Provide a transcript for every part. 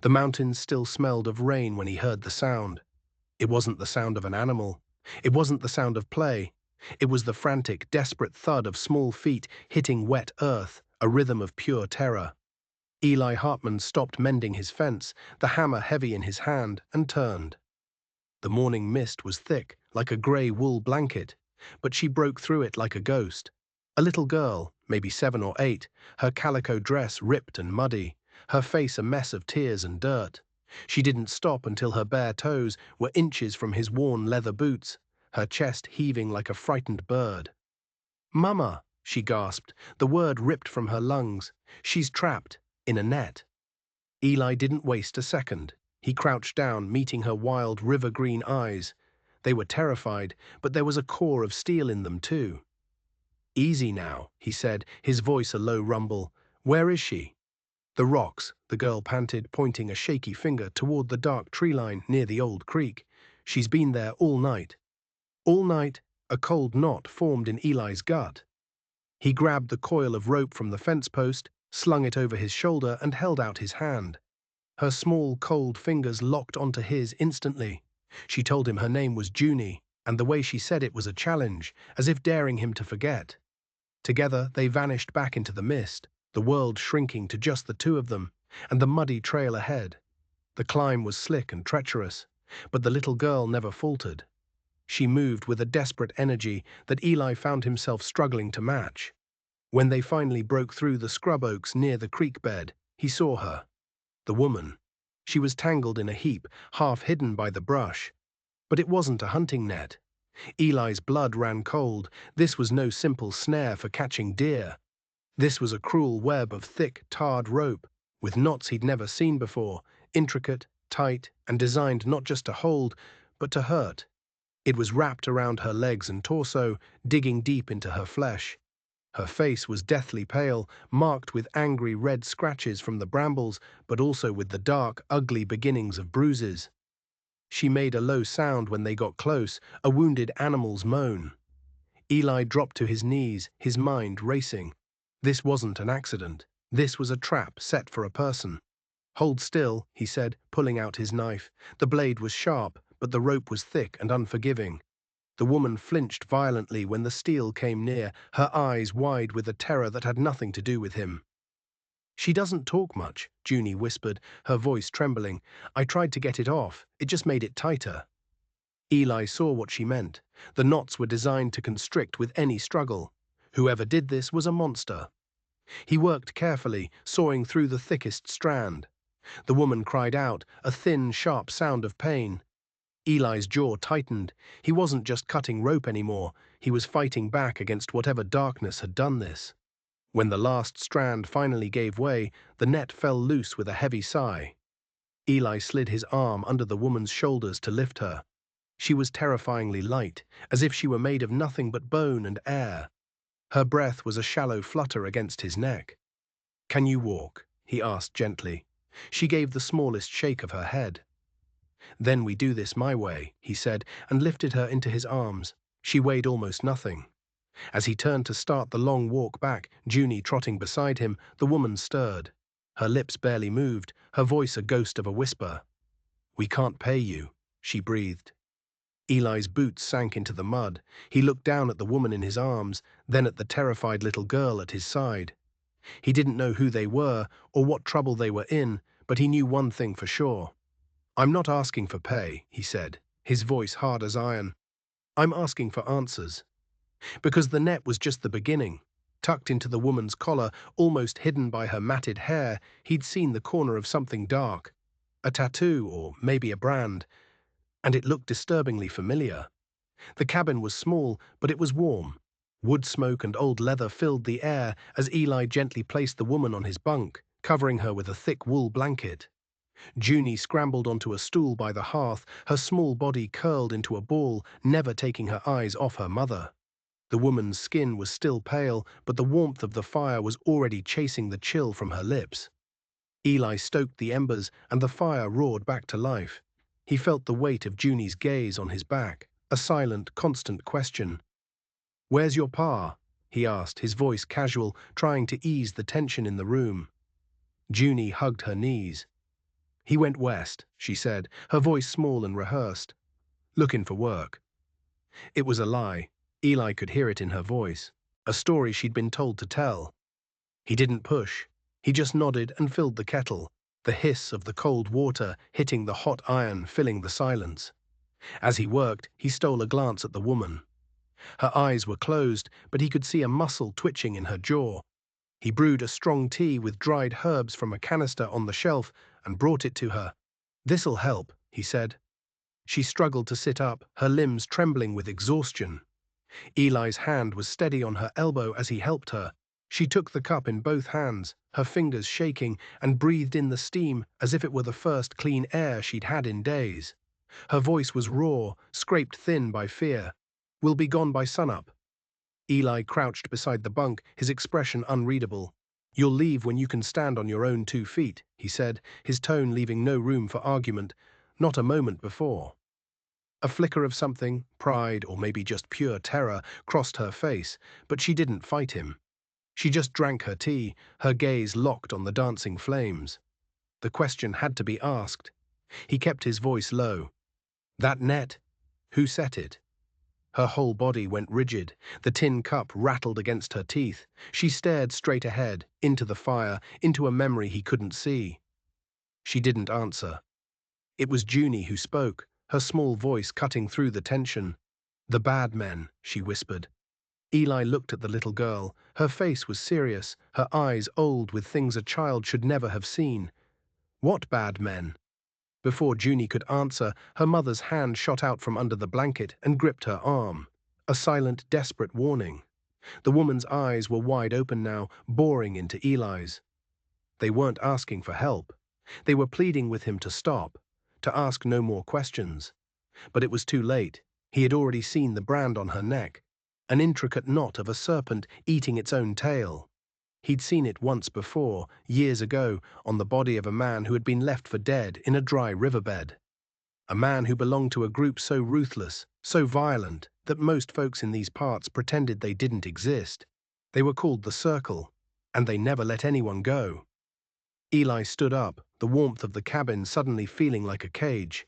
The mountains still smelled of rain when he heard the sound. It wasn't the sound of an animal. It wasn't the sound of play. It was the frantic, desperate thud of small feet hitting wet earth, a rhythm of pure terror. Eli Hartman stopped mending his fence, the hammer heavy in his hand, and turned. The morning mist was thick, like a grey wool blanket, but she broke through it like a ghost. A little girl, maybe 7 or 8, her calico dress ripped and muddy, her face a mess of tears and dirt. She didn't stop until her bare toes were inches from his worn leather boots, her chest heaving like a frightened bird. "Mama," she gasped, the word ripped from her lungs. "She's trapped in a net." Eli didn't waste a second. He crouched down, meeting her wild river-green eyes. They were terrified, but there was a core of steel in them too. "Easy now," he said, his voice a low rumble. "Where is she?" "The rocks," the girl panted, pointing a shaky finger toward the dark tree line near the old creek. "She's been there all night." All night, a cold knot formed in Eli's gut. He grabbed the coil of rope from the fence post, slung it over his shoulder, and held out his hand. Her small, cold fingers locked onto his instantly. She told him her name was Junie, and the way she said it was a challenge, as if daring him to forget. Together, they vanished back into the mist, the world shrinking to just the two of them, and the muddy trail ahead. The climb was slick and treacherous, but the little girl never faltered. She moved with a desperate energy that Eli found himself struggling to match. When they finally broke through the scrub oaks near the creek bed, he saw her. The woman. She was tangled in a heap, half hidden by the brush. But it wasn't a hunting net. Eli's blood ran cold. This was no simple snare for catching deer. This was a cruel web of thick, tarred rope, with knots he'd never seen before, intricate, tight, and designed not just to hold, but to hurt. It was wrapped around her legs and torso, digging deep into her flesh. Her face was deathly pale, marked with angry red scratches from the brambles, but also with the dark, ugly beginnings of bruises. She made a low sound when they got close, a wounded animal's moan. Eli dropped to his knees, his mind racing. This wasn't an accident. This was a trap set for a person. "Hold still," he said, pulling out his knife. The blade was sharp, but the rope was thick and unforgiving. The woman flinched violently when the steel came near, her eyes wide with a terror that had nothing to do with him. "She doesn't talk much," Junie whispered, her voice trembling. "I tried to get it off. It just made it tighter." Eli saw what she meant. The knots were designed to constrict with any struggle. Whoever did this was a monster. He worked carefully, sawing through the thickest strand. The woman cried out, a thin, sharp sound of pain. Eli's jaw tightened. He wasn't just cutting rope anymore. He was fighting back against whatever darkness had done this. When the last strand finally gave way, the net fell loose with a heavy sigh. Eli slid his arm under the woman's shoulders to lift her. She was terrifyingly light, as if she were made of nothing but bone and air. Her breath was a shallow flutter against his neck. "Can you walk?" he asked gently. She gave the smallest shake of her head. "Then we do this my way," he said, and lifted her into his arms. She weighed almost nothing. As he turned to start the long walk back, Junie trotting beside him, the woman stirred. Her lips barely moved, her voice a ghost of a whisper. "We can't pay you," she breathed. Eli's boots sank into the mud. He looked down at the woman in his arms, then at the terrified little girl at his side. He didn't know who they were or what trouble they were in, but he knew one thing for sure. "I'm not asking for pay," he said, his voice hard as iron. "I'm asking for answers." Because the net was just the beginning. Tucked into the woman's collar, almost hidden by her matted hair, he'd seen the corner of something dark. A tattoo, or maybe a brand. And it looked disturbingly familiar. The cabin was small, but it was warm. Wood smoke and old leather filled the air as Eli gently placed the woman on his bunk, covering her with a thick wool blanket. Junie scrambled onto a stool by the hearth, her small body curled into a ball, never taking her eyes off her mother. The woman's skin was still pale, but the warmth of the fire was already chasing the chill from her lips. Eli stoked the embers, and the fire roared back to life. He felt the weight of Junie's gaze on his back, a silent, constant question. "Where's your pa?" he asked, his voice casual, trying to ease the tension in the room. Junie hugged her knees. He went west, she said, her voice small and rehearsed. Looking for work. It was a lie. Eli could hear it in her voice. A story she'd been told to tell. He didn't push. He just nodded and filled the kettle, the hiss of the cold water hitting the hot iron filling the silence. As he worked, he stole a glance at the woman. Her eyes were closed, but he could see a muscle twitching in her jaw. He brewed a strong tea with dried herbs from a canister on the shelf and brought it to her. "This'll help," he said. She struggled to sit up, her limbs trembling with exhaustion. Eli's hand was steady on her elbow as he helped her. She took the cup in both hands, her fingers shaking, and breathed in the steam as if it were the first clean air she'd had in days. Her voice was raw, scraped thin by fear. "We'll be gone by sunup." Eli crouched beside the bunk, his expression unreadable. "You'll leave when you can stand on your own 2 feet," he said, his tone leaving no room for argument, not a moment before. A flicker of something, pride or maybe just pure terror, crossed her face, but she didn't fight him. She just drank her tea, her gaze locked on the dancing flames. The question had to be asked. He kept his voice low. "That net? Who set it?" Her whole body went rigid. The tin cup rattled against her teeth. She stared straight ahead, into the fire, into a memory he couldn't see. She didn't answer. It was Junie who spoke, her small voice cutting through the tension. "The bad men," she whispered. Eli looked at the little girl. Her face was serious, her eyes old with things a child should never have seen. "What bad men?" Before Junie could answer, her mother's hand shot out from under the blanket and gripped her arm. A silent, desperate warning. The woman's eyes were wide open now, boring into Eli's. They weren't asking for help. They were pleading with him to stop, to ask no more questions. But it was too late. He had already seen the brand on her neck, an intricate knot of a serpent eating its own tail. He'd seen it once before, years ago, on the body of a man who had been left for dead in a dry riverbed. A man who belonged to a group so ruthless, so violent, that most folks in these parts pretended they didn't exist. They were called the Circle, and they never let anyone go. Eli stood up, the warmth of the cabin suddenly feeling like a cage.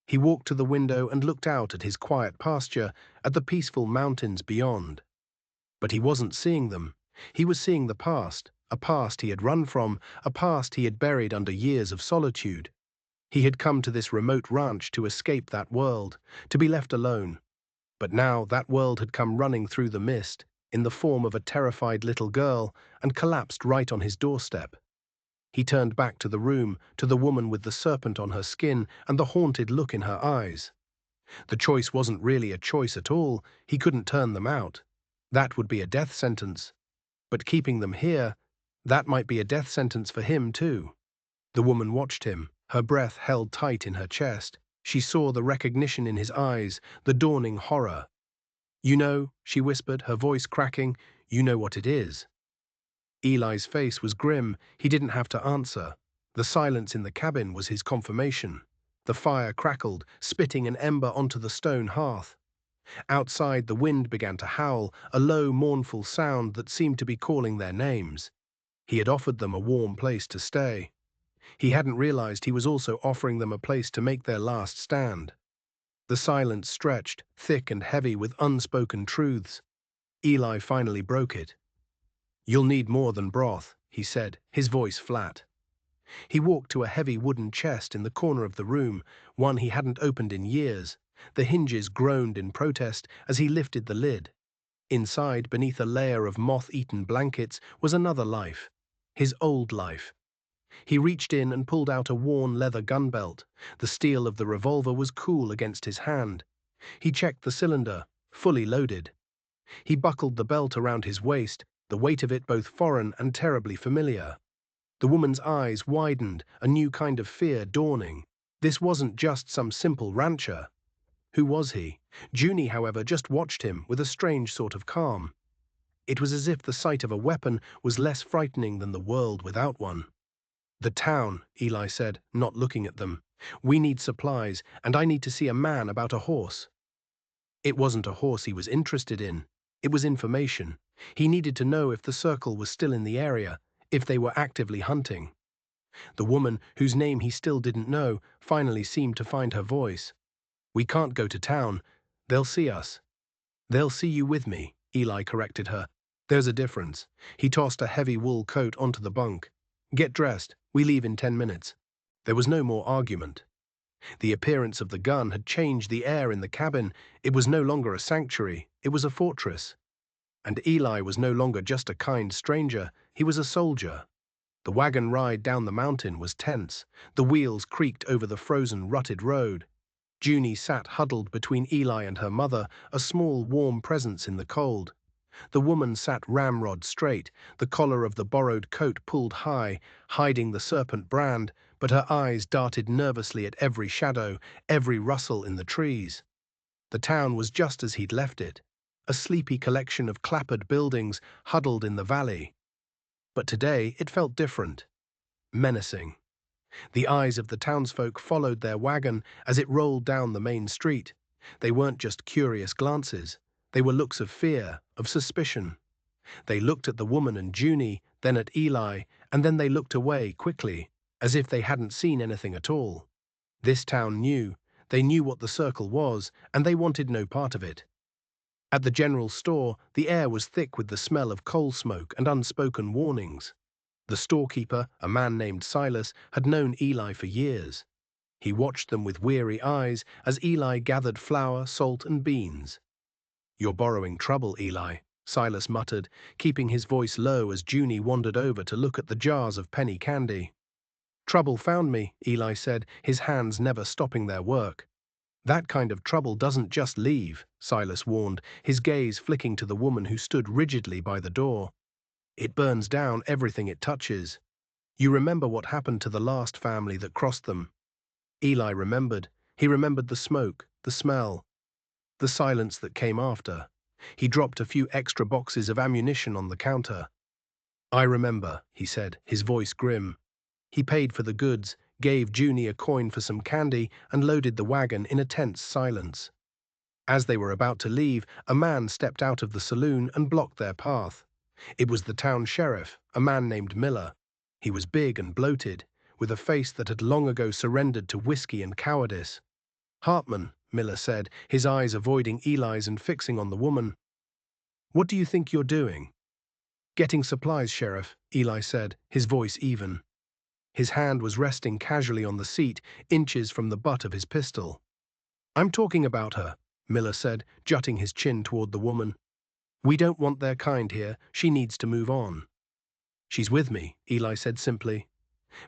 He walked to the window and looked out at his quiet pasture, at the peaceful mountains beyond. But he wasn't seeing them. He was seeing the past, a past he had run from, a past he had buried under years of solitude. He had come to this remote ranch to escape that world, to be left alone. But now that world had come running through the mist, in the form of a terrified little girl, and collapsed right on his doorstep. He turned back to the room, to the woman with the serpent on her skin and the haunted look in her eyes. The choice wasn't really a choice at all. He couldn't turn them out. That would be a death sentence. But keeping them here, that might be a death sentence for him too. The woman watched him, her breath held tight in her chest. She saw the recognition in his eyes, the dawning horror. "You know," she whispered, her voice cracking, "you know what it is." Eli's face was grim. He didn't have to answer. The silence in the cabin was his confirmation. The fire crackled, spitting an ember onto the stone hearth. Outside, the wind began to howl, a low, mournful sound that seemed to be calling their names. He had offered them a warm place to stay. He hadn't realized he was also offering them a place to make their last stand. The silence stretched, thick and heavy with unspoken truths. Eli finally broke it. "You'll need more than broth," he said, his voice flat. He walked to a heavy wooden chest in the corner of the room, one he hadn't opened in years. The hinges groaned in protest as he lifted the lid. Inside, beneath a layer of moth-eaten blankets, was another life. His old life. He reached in and pulled out a worn leather gun belt. The steel of the revolver was cool against his hand. He checked the cylinder, fully loaded. He buckled the belt around his waist, the weight of it both foreign and terribly familiar. The woman's eyes widened, a new kind of fear dawning. This wasn't just some simple rancher. Who was he? Junie, however, just watched him with a strange sort of calm. It was as if the sight of a weapon was less frightening than the world without one. "The town," Eli said, not looking at them. "We need supplies, and I need to see a man about a horse." It wasn't a horse he was interested in. It was information. He needed to know if the Circle was still in the area, if they were actively hunting. The woman, whose name he still didn't know, finally seemed to find her voice. "We can't go to town. They'll see us." "They'll see you with me," Eli corrected her. "There's a difference." He tossed a heavy wool coat onto the bunk. "Get dressed. We leave in 10 minutes." There was no more argument. The appearance of the gun had changed the air in the cabin. It was no longer a sanctuary, it was a fortress. And Eli was no longer just a kind stranger, he was a soldier. The wagon ride down the mountain was tense. The wheels creaked over the frozen, rutted road. Junie sat huddled between Eli and her mother, a small, warm presence in the cold. The woman sat ramrod straight, the collar of the borrowed coat pulled high, hiding the serpent brand, but her eyes darted nervously at every shadow, every rustle in the trees. The town was just as he'd left it, a sleepy collection of clappered buildings huddled in the valley. But today it felt different, menacing. The eyes of the townsfolk followed their wagon as it rolled down the main street. They weren't just curious glances. They were looks of fear, of suspicion. They looked at the woman and Junie, then at Eli, and then they looked away quickly, as if they hadn't seen anything at all. This town knew. They knew what the circle was, and they wanted no part of it. At the general store, the air was thick with the smell of coal smoke and unspoken warnings. The storekeeper, a man named Silas, had known Eli for years. He watched them with weary eyes as Eli gathered flour, salt, and beans. "You're borrowing trouble, Eli," Silas muttered, keeping his voice low as Junie wandered over to look at the jars of penny candy. "Trouble found me," Eli said, his hands never stopping their work. "That kind of trouble doesn't just leave," Silas warned, his gaze flicking to the woman who stood rigidly by the door. "It burns down everything it touches. You remember what happened to the last family that crossed them?" Eli remembered. He remembered the smoke, the smell, the silence that came after. He dropped a few extra boxes of ammunition on the counter. "I remember," he said, his voice grim. He paid for the goods, gave Junie a coin for some candy, and loaded the wagon in a tense silence. As they were about to leave, a man stepped out of the saloon and blocked their path. It was the town sheriff, a man named Miller. He was big and bloated, with a face that had long ago surrendered to whiskey and cowardice. "Hartman," Miller said, his eyes avoiding Eli's and fixing on the woman. "What do you think you're doing?" "Getting supplies, Sheriff," Eli said, his voice even. His hand was resting casually on the seat, inches from the butt of his pistol. "I'm talking about her," Miller said, jutting his chin toward the woman. "We don't want their kind here. She needs to move on." "She's with me," Eli said simply.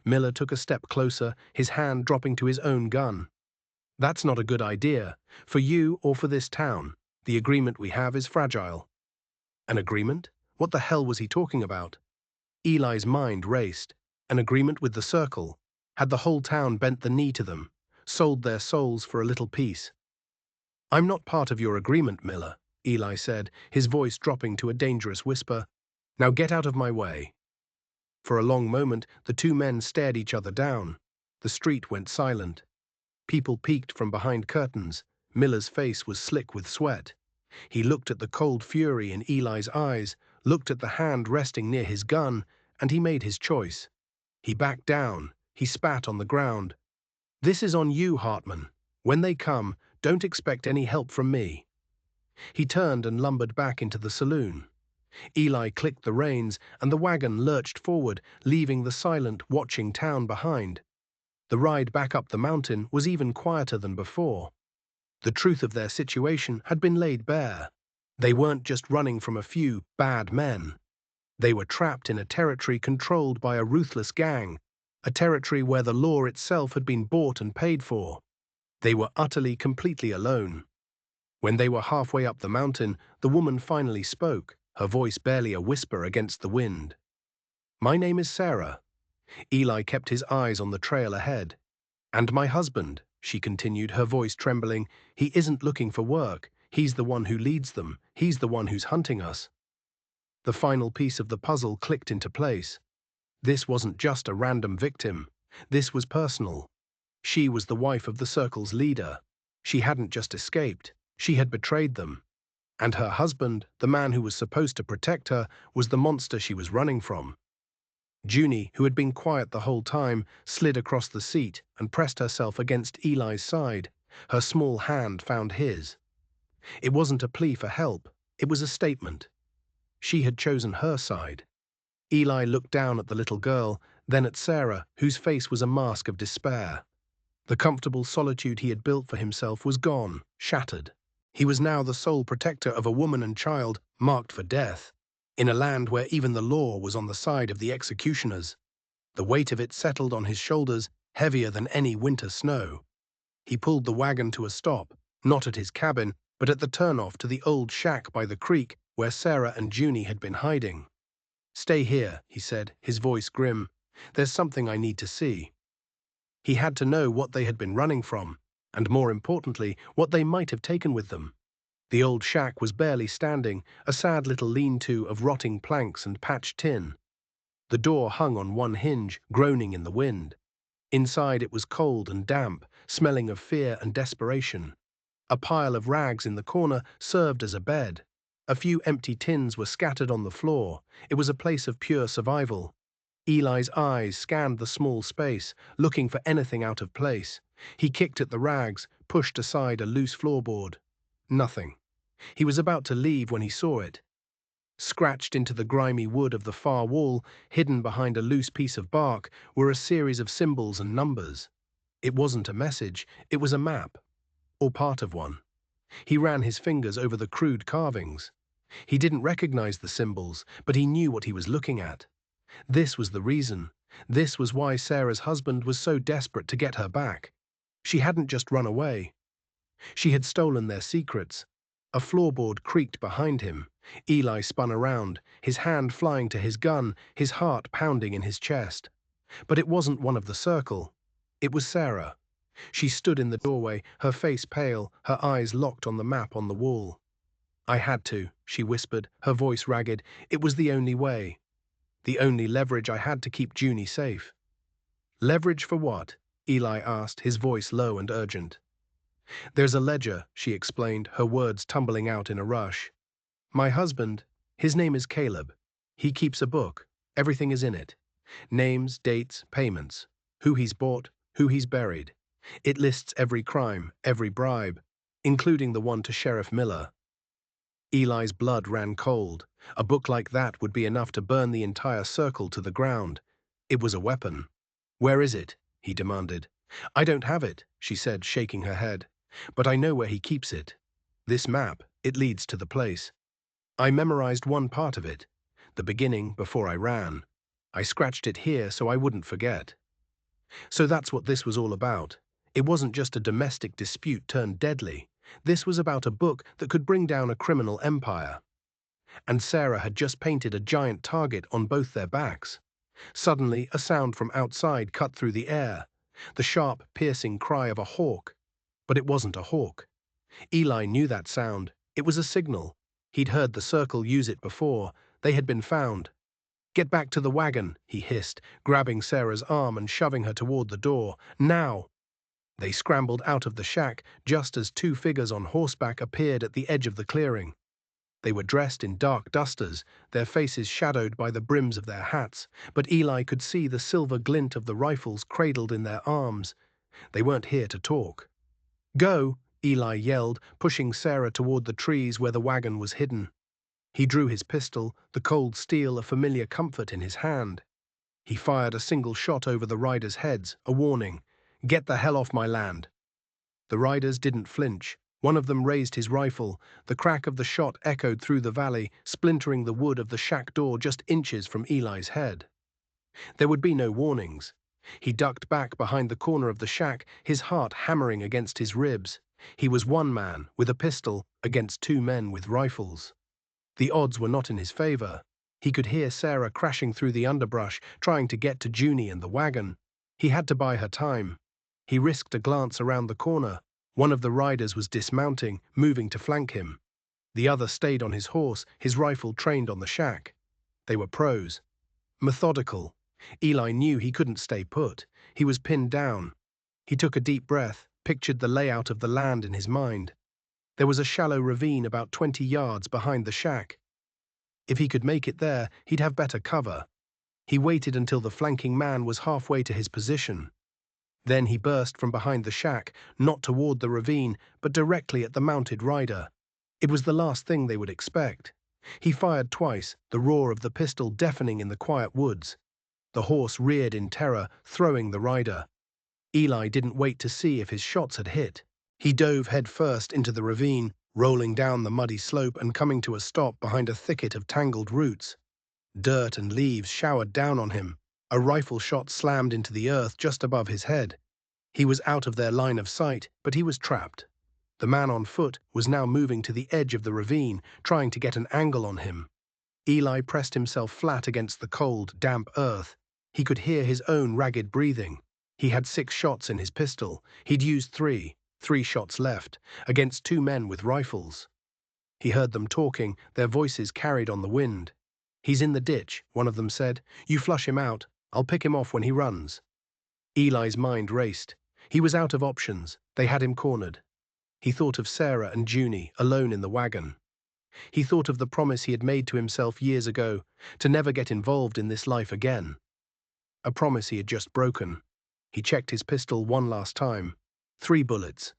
Miller took a step closer, his hand dropping to his own gun. "That's not a good idea, for you or for this town. The agreement we have is fragile." An agreement? What the hell was he talking about? Eli's mind raced. An agreement with the Circle? Had the whole town bent the knee to them, sold their souls for a little peace? "I'm not part of your agreement, Miller," Eli said, his voice dropping to a dangerous whisper. "Now get out of my way." For a long moment, the two men stared each other down. The street went silent. People peeked from behind curtains. Miller's face was slick with sweat. He looked at the cold fury in Eli's eyes, looked at the hand resting near his gun, and he made his choice. He backed down. He spat on the ground. "This is on you, Hartman. When they come, don't expect any help from me." He turned and lumbered back into the saloon. Eli clicked the reins, and the wagon lurched forward, leaving the silent, watching town behind. The ride back up the mountain was even quieter than before. The truth of their situation had been laid bare. They weren't just running from a few bad men. They were trapped in a territory controlled by a ruthless gang, a territory where the law itself had been bought and paid for. They were utterly, completely alone. When they were halfway up the mountain, the woman finally spoke, her voice barely a whisper against the wind. "My name is Sarah." Eli kept his eyes on the trail ahead. "And my husband," she continued, her voice trembling, "he isn't looking for work. He's the one who leads them. He's the one who's hunting us." The final piece of the puzzle clicked into place. This wasn't just a random victim. This was personal. She was the wife of the Circle's leader. She hadn't just escaped. She had betrayed them. And her husband, the man who was supposed to protect her, was the monster she was running from. Junie, who had been quiet the whole time, slid across the seat and pressed herself against Eli's side. Her small hand found his. It wasn't a plea for help, it was a statement. She had chosen her side. Eli looked down at the little girl, then at Sarah, whose face was a mask of despair. The comfortable solitude he had built for himself was gone, shattered. He was now the sole protector of a woman and child marked for death, in a land where even the law was on the side of the executioners. The weight of it settled on his shoulders, heavier than any winter snow. He pulled the wagon to a stop, not at his cabin, but at the turnoff to the old shack by the creek where Sarah and Junie had been hiding. "Stay here," he said, his voice grim. "There's something I need to see." He had to know what they had been running from, and more importantly, what they might have taken with them. The old shack was barely standing, a sad little lean-to of rotting planks and patched tin. The door hung on one hinge, groaning in the wind. Inside it was cold and damp, smelling of fear and desperation. A pile of rags in the corner served as a bed. A few empty tins were scattered on the floor. It was a place of pure survival. Eli's eyes scanned the small space, looking for anything out of place. He kicked at the rags, pushed aside a loose floorboard. Nothing. He was about to leave when he saw it. Scratched into the grimy wood of the far wall, hidden behind a loose piece of bark, were a series of symbols and numbers. It wasn't a message, it was a map, or part of one. He ran his fingers over the crude carvings. He didn't recognize the symbols, but he knew what he was looking at. This was the reason. This was why Sarah's husband was so desperate to get her back. She hadn't just run away. She had stolen their secrets. A floorboard creaked behind him. Eli spun around, his hand flying to his gun, his heart pounding in his chest. But it wasn't one of the circle. It was Sarah. She stood in the doorway, her face pale, her eyes locked on the map on the wall. "I had to," she whispered, her voice ragged. "It was the only way. The only leverage I had to keep Junie safe." "Leverage for what?" Eli asked, his voice low and urgent. "There's a ledger," she explained, her words tumbling out in a rush. "My husband, his name is Caleb. He keeps a book. Everything is in it. Names, dates, payments. Who he's bought, who he's buried. It lists every crime, every bribe, including the one to Sheriff Miller." Eli's blood ran cold. A book like that would be enough to burn the entire circle to the ground. It was a weapon. "Where is it?" he demanded. "I don't have it," she said, shaking her head. "But I know where he keeps it. This map, it leads to the place. I memorized one part of it, the beginning before I ran. I scratched it here so I wouldn't forget." So that's what this was all about. It wasn't just a domestic dispute turned deadly. This was about a book that could bring down a criminal empire. And Sarah had just painted a giant target on both their backs. Suddenly, a sound from outside cut through the air. The sharp, piercing cry of a hawk. But it wasn't a hawk. Eli knew that sound. It was a signal. He'd heard the circle use it before. They had been found. "Get back to the wagon," he hissed, grabbing Sarah's arm and shoving her toward the door. "Now!" They scrambled out of the shack just as two figures on horseback appeared at the edge of the clearing. They were dressed in dark dusters, their faces shadowed by the brims of their hats, but Eli could see the silver glint of the rifles cradled in their arms. They weren't here to talk. "Go!" Eli yelled, pushing Sarah toward the trees where the wagon was hidden. He drew his pistol, the cold steel a familiar comfort in his hand. He fired a single shot over the riders' heads, a warning. "Get the hell off my land!" The riders didn't flinch. One of them raised his rifle. The crack of the shot echoed through the valley, splintering the wood of the shack door just inches from Eli's head. There would be no warnings. He ducked back behind the corner of the shack, his heart hammering against his ribs. He was one man, with a pistol, against two men with rifles. The odds were not in his favor. He could hear Sarah crashing through the underbrush, trying to get to Junie and the wagon. He had to buy her time. He risked a glance around the corner. One of the riders was dismounting, moving to flank him. The other stayed on his horse, his rifle trained on the shack. They were pros. Methodical. Eli knew he couldn't stay put. He was pinned down. He took a deep breath, pictured the layout of the land in his mind. There was a shallow ravine about 20 yards behind the shack. If he could make it there, he'd have better cover. He waited until the flanking man was halfway to his position. Then he burst from behind the shack, not toward the ravine, but directly at the mounted rider. It was the last thing they would expect. He fired twice, the roar of the pistol deafening in the quiet woods. The horse reared in terror, throwing the rider. Eli didn't wait to see if his shots had hit. He dove headfirst into the ravine, rolling down the muddy slope and coming to a stop behind a thicket of tangled roots. Dirt and leaves showered down on him. A rifle shot slammed into the earth just above his head. He was out of their line of sight, but he was trapped. The man on foot was now moving to the edge of the ravine, trying to get an angle on him. Eli pressed himself flat against the cold, damp earth. He could hear his own ragged breathing. He had 6 shots in his pistol. He'd used 3 shots left, against 2 men with rifles. He heard them talking, their voices carried on the wind. "He's in the ditch," one of them said. "You flush him out. I'll pick him off when he runs." Eli's mind raced. He was out of options. They had him cornered. He thought of Sarah and Junie, alone in the wagon. He thought of the promise he had made to himself years ago, to never get involved in this life again. A promise he had just broken. He checked his pistol one last time. 3 bullets.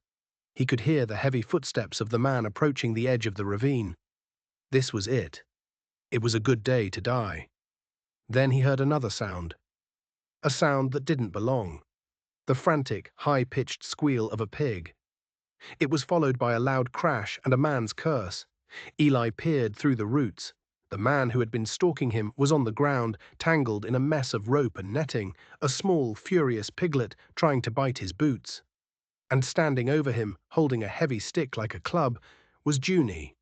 He could hear the heavy footsteps of the man approaching the edge of the ravine. This was it. It was a good day to die. Then he heard another sound. A sound that didn't belong. The frantic, high-pitched squeal of a pig. It was followed by a loud crash and a man's curse. Eli peered through the roots. The man who had been stalking him was on the ground, tangled in a mess of rope and netting, a small, furious piglet trying to bite his boots. And standing over him, holding a heavy stick like a club, was Junie.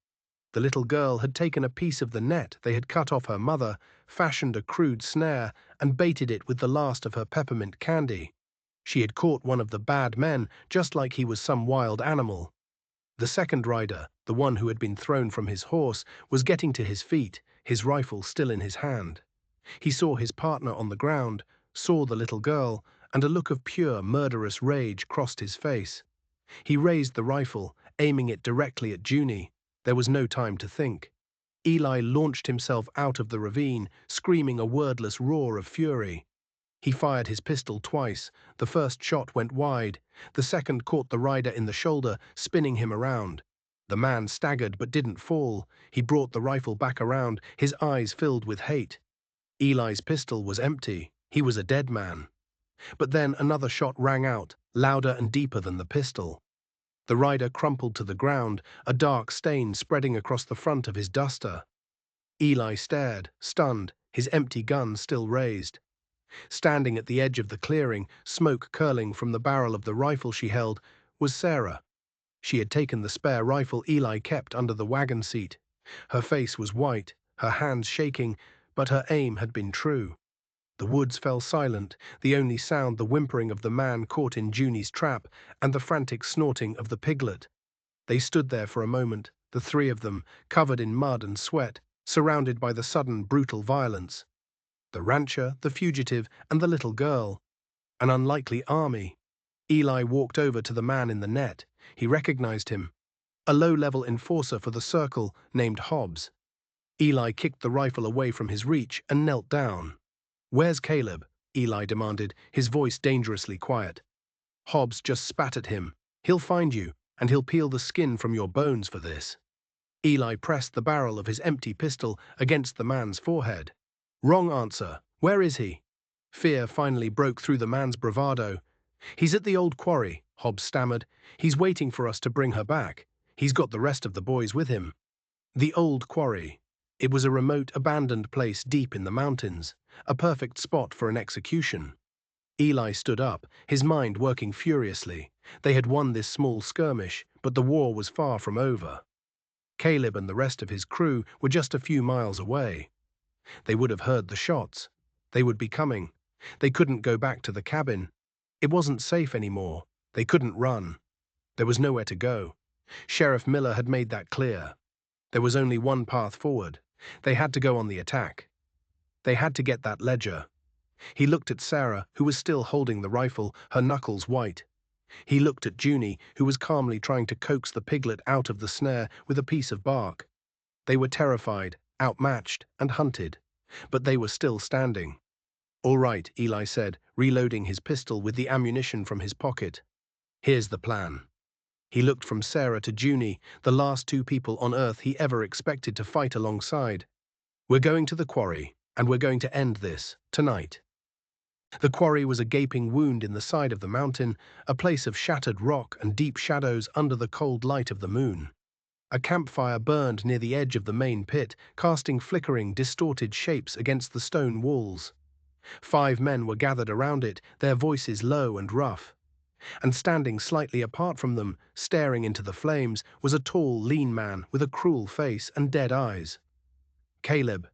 The little girl had taken a piece of the net they had cut off her mother, fashioned a crude snare, and baited it with the last of her peppermint candy. She had caught one of the bad men, just like he was some wild animal. The second rider, the one who had been thrown from his horse, was getting to his feet, his rifle still in his hand. He saw his partner on the ground, saw the little girl, and a look of pure, murderous rage crossed his face. He raised the rifle, aiming it directly at Junie. There was no time to think. Eli launched himself out of the ravine, screaming a wordless roar of fury. He fired his pistol twice. The first shot went wide. The second caught the rider in the shoulder, spinning him around. The man staggered but didn't fall. He brought the rifle back around, his eyes filled with hate. Eli's pistol was empty. He was a dead man. But then another shot rang out, louder and deeper than the pistol. The rider crumpled to the ground, a dark stain spreading across the front of his duster. Eli stared, stunned, his empty gun still raised. Standing at the edge of the clearing, smoke curling from the barrel of the rifle she held, was Sarah. She had taken the spare rifle Eli kept under the wagon seat. Her face was white, her hands shaking, but her aim had been true. The woods fell silent, the only sound the whimpering of the man caught in Junie's trap and the frantic snorting of the piglet. They stood there for a moment, the 3 of them, covered in mud and sweat, surrounded by the sudden brutal violence. The rancher, the fugitive, and the little girl. An unlikely army. Eli walked over to the man in the net. He recognized him. A low-level enforcer for the circle named Hobbs. Eli kicked the rifle away from his reach and knelt down. "Where's Caleb?" Eli demanded, his voice dangerously quiet. Hobbs just spat at him. "He'll find you, and he'll peel the skin from your bones for this." Eli pressed the barrel of his empty pistol against the man's forehead. "Wrong answer. Where is he?" Fear finally broke through the man's bravado. "He's at the old quarry," Hobbs stammered. "He's waiting for us to bring her back. He's got the rest of the boys with him." The old quarry. It was a remote, abandoned place deep in the mountains, a perfect spot for an execution. Eli stood up, his mind working furiously. They had won this small skirmish, but the war was far from over. Caleb and the rest of his crew were just a few miles away. They would have heard the shots. They would be coming. They couldn't go back to the cabin. It wasn't safe anymore. They couldn't run. There was nowhere to go. Sheriff Miller had made that clear. There was only one path forward. They had to go on the attack. They had to get that ledger. He looked at Sarah, who was still holding the rifle, her knuckles white. He looked at Junie, who was calmly trying to coax the piglet out of the snare with a piece of bark. They were terrified, outmatched, and hunted, but they were still standing. All right, Eli said, reloading his pistol with the ammunition from his pocket. Here's the plan. He looked from Sarah to Junie, the last two people on Earth he ever expected to fight alongside. We're going to the quarry, and we're going to end this, tonight. The quarry was a gaping wound in the side of the mountain, a place of shattered rock and deep shadows under the cold light of the moon. A campfire burned near the edge of the main pit, casting flickering, distorted shapes against the stone walls. 5 men were gathered around it, their voices low and rough. And standing slightly apart from them, staring into the flames, was a tall, lean man with a cruel face and dead eyes. Caleb,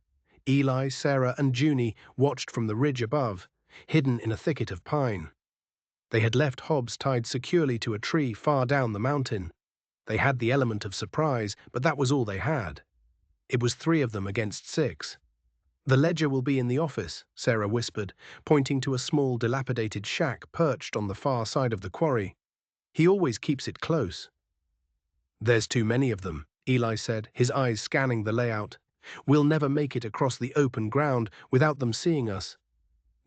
Eli, Sarah, and Junie watched from the ridge above, hidden in a thicket of pine. They had left Hobbs tied securely to a tree far down the mountain. They had the element of surprise, but that was all they had. It was 3 of them against 6. The ledger will be in the office, Sarah whispered, pointing to a small, dilapidated shack perched on the far side of the quarry. He always keeps it close. There's too many of them, Eli said, his eyes scanning the layout. We'll never make it across the open ground without them seeing us.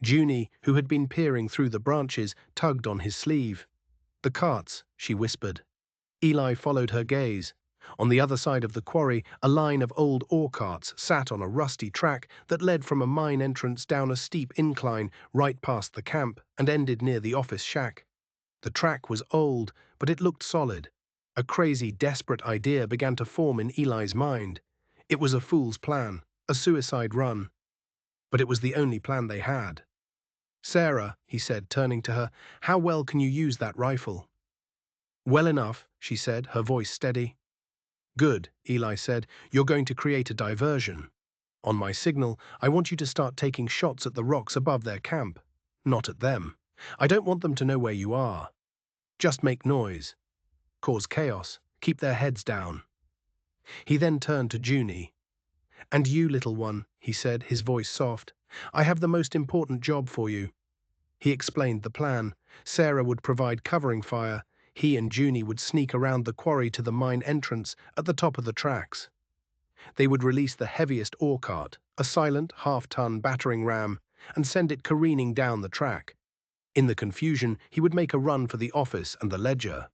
Junie, who had been peering through the branches, tugged on his sleeve. The carts, she whispered. Eli followed her gaze. On the other side of the quarry, a line of old ore carts sat on a rusty track that led from a mine entrance down a steep incline right past the camp and ended near the office shack. The track was old, but it looked solid. A crazy, desperate idea began to form in Eli's mind. It was a fool's plan, a suicide run. But it was the only plan they had. Sarah, he said, turning to her, how well can you use that rifle? Well enough, she said, her voice steady. Good, Eli said, you're going to create a diversion. On my signal, I want you to start taking shots at the rocks above their camp. Not at them. I don't want them to know where you are. Just make noise. Cause chaos. Keep their heads down. He then turned to Junie. And you, little one, he said, his voice soft, I have the most important job for you. He explained the plan. Sarah would provide covering fire. He and Junie would sneak around the quarry to the mine entrance at the top of the tracks. They would release the heaviest ore cart, a silent, half-ton battering ram, and send it careening down the track. In the confusion, he would make a run for the office and the ledger.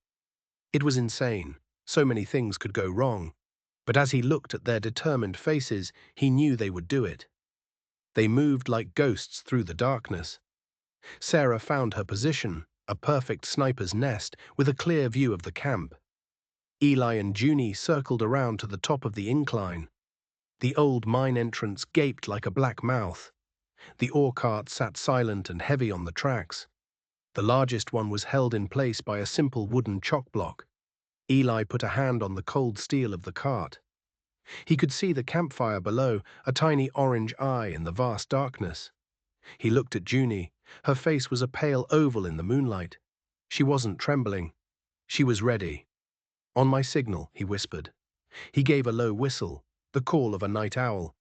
It was insane. So many things could go wrong. But as he looked at their determined faces, he knew they would do it. They moved like ghosts through the darkness. Sarah found her position, a perfect sniper's nest, with a clear view of the camp. Eli and Junie circled around to the top of the incline. The old mine entrance gaped like a black mouth. The ore cart sat silent and heavy on the tracks. The largest one was held in place by a simple wooden chock block. Eli put a hand on the cold steel of the cart. He could see the campfire below, a tiny orange eye in the vast darkness. He looked at Junie. Her face was a pale oval in the moonlight. She wasn't trembling. She was ready. On my signal, he whispered. He gave a low whistle, the call of a night owl.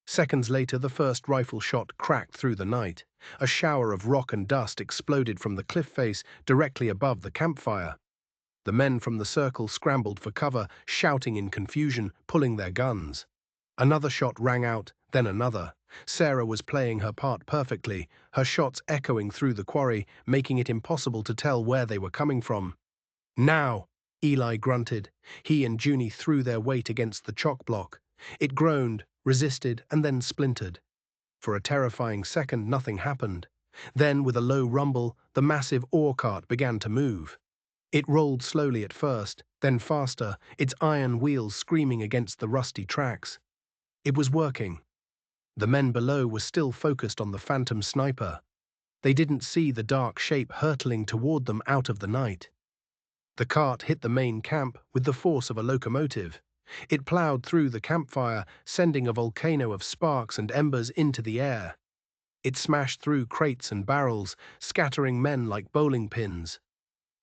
Seconds later, the first rifle shot cracked through the night. A shower of rock and dust exploded from the cliff face directly above the campfire. The men from the circle scrambled for cover, shouting in confusion, pulling their guns. Another shot rang out, then another. Sarah was playing her part perfectly, her shots echoing through the quarry, making it impossible to tell where they were coming from. Now, Eli grunted. He and Junie threw their weight against the chock block. It groaned, resisted, and then splintered. For a terrifying second, nothing happened. Then, with a low rumble, the massive ore cart began to move. It rolled slowly at first, then faster, its iron wheels screaming against the rusty tracks. It was working. The men below were still focused on the phantom sniper. They didn't see the dark shape hurtling toward them out of the night. The cart hit the main camp with the force of a locomotive. It plowed through the campfire, sending a volcano of sparks and embers into the air. It smashed through crates and barrels, scattering men like bowling pins.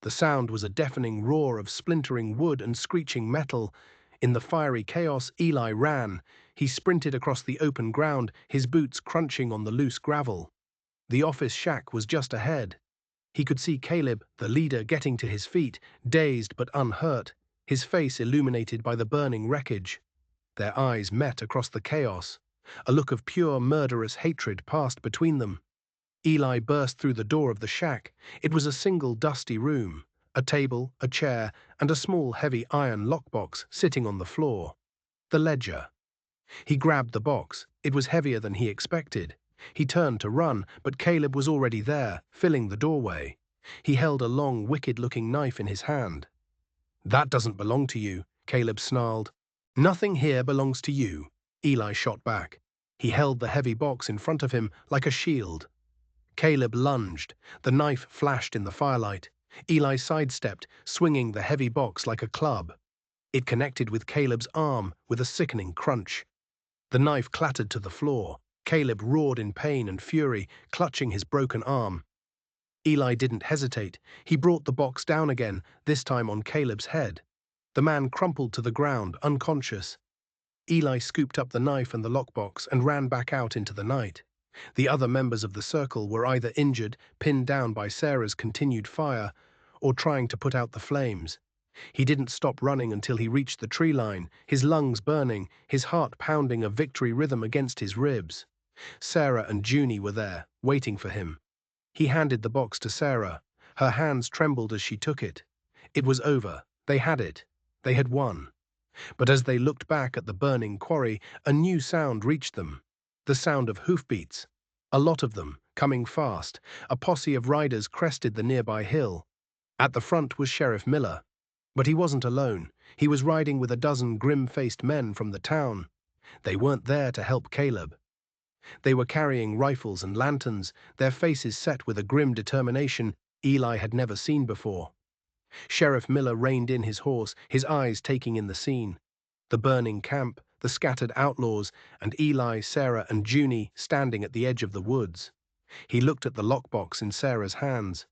The sound was a deafening roar of splintering wood and screeching metal. In the fiery chaos, Eli ran. He sprinted across the open ground, his boots crunching on the loose gravel. The office shack was just ahead. He could see Caleb, the leader, getting to his feet, dazed but unhurt, his face illuminated by the burning wreckage. Their eyes met across the chaos. A look of pure, murderous hatred passed between them. Eli burst through the door of the shack. It was a single dusty room, a table, a chair, and a small heavy iron lockbox sitting on the floor. The ledger. He grabbed the box. It was heavier than he expected. He turned to run, but Caleb was already there, filling the doorway. He held a long, wicked-looking knife in his hand. "That doesn't belong to you," Caleb snarled. "Nothing here belongs to you," Eli shot back. He held the heavy box in front of him like a shield. Caleb lunged. The knife flashed in the firelight. Eli sidestepped, swinging the heavy box like a club. It connected with Caleb's arm with a sickening crunch. The knife clattered to the floor. Caleb roared in pain and fury, clutching his broken arm. Eli didn't hesitate. He brought the box down again, this time on Caleb's head. The man crumpled to the ground, unconscious. Eli scooped up the knife and the lockbox and ran back out into the night. The other members of the circle were either injured, pinned down by Sarah's continued fire, or trying to put out the flames. He didn't stop running until he reached the tree line, his lungs burning, his heart pounding a victory rhythm against his ribs. Sarah and Junie were there, waiting for him. He handed the box to Sarah. Her hands trembled as she took it. It was over. They had it. They had won. But as they looked back at the burning quarry, a new sound reached them. The sound of hoofbeats. A lot of them, coming fast. A posse of riders crested the nearby hill. At the front was Sheriff Miller. But he wasn't alone. He was riding with a dozen grim-faced men from the town. They weren't there to help Caleb. They were carrying rifles and lanterns, their faces set with a grim determination Eli had never seen before. Sheriff Miller reined in his horse, his eyes taking in the scene. The burning camp, the scattered outlaws, and Eli, Sarah, and Junie standing at the edge of the woods. He looked at the lockbox in Sarah's hands.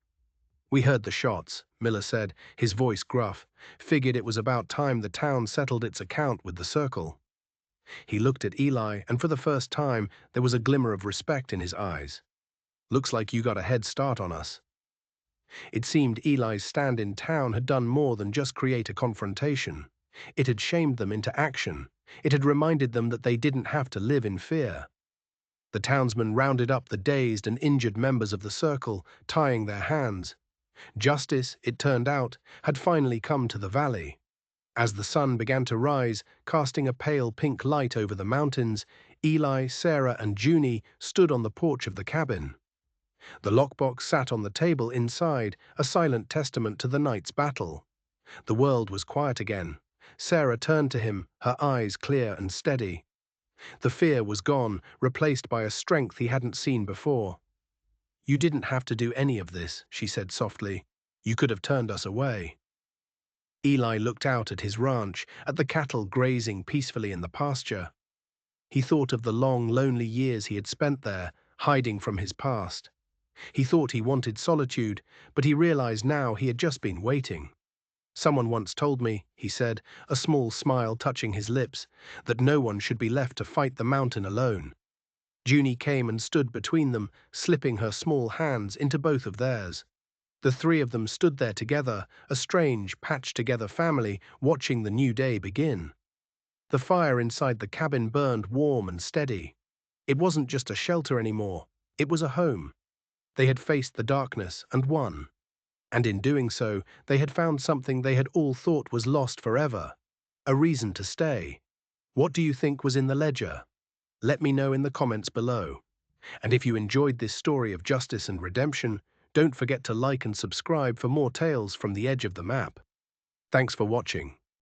"We heard the shots," Miller said, his voice gruff. "Figured it was about time the town settled its account with the circle." He looked at Eli, and for the first time, there was a glimmer of respect in his eyes. "Looks like you got a head start on us." It seemed Eli's stand in town had done more than just create a confrontation. It had shamed them into action. It had reminded them that they didn't have to live in fear. The townsmen rounded up the dazed and injured members of the circle, tying their hands. Justice, it turned out, had finally come to the valley. As the sun began to rise, casting a pale pink light over the mountains, Eli, Sarah, and Junie stood on the porch of the cabin. The lockbox sat on the table inside, a silent testament to the night's battle. The world was quiet again. Sarah turned to him, her eyes clear and steady. The fear was gone, replaced by a strength he hadn't seen before. "You didn't have to do any of this," she said softly. "You could have turned us away." Eli looked out at his ranch, at the cattle grazing peacefully in the pasture. He thought of the long, lonely years he had spent there, hiding from his past. He thought he wanted solitude, but he realized now he had just been waiting. "Someone once told me," he said, a small smile touching his lips, "that no one should be left to fight the mountain alone." Junie came and stood between them, slipping her small hands into both of theirs. The three of them stood there together, a strange, patched-together family, watching the new day begin. The fire inside the cabin burned warm and steady. It wasn't just a shelter anymore. It was a home. They had faced the darkness and won. And in doing so, they had found something they had all thought was lost forever: a reason to stay. What do you think was in the ledger? Let me know in the comments below. And if you enjoyed this story of justice and redemption, don't forget to like and subscribe for more tales from the edge of the map. Thanks for watching.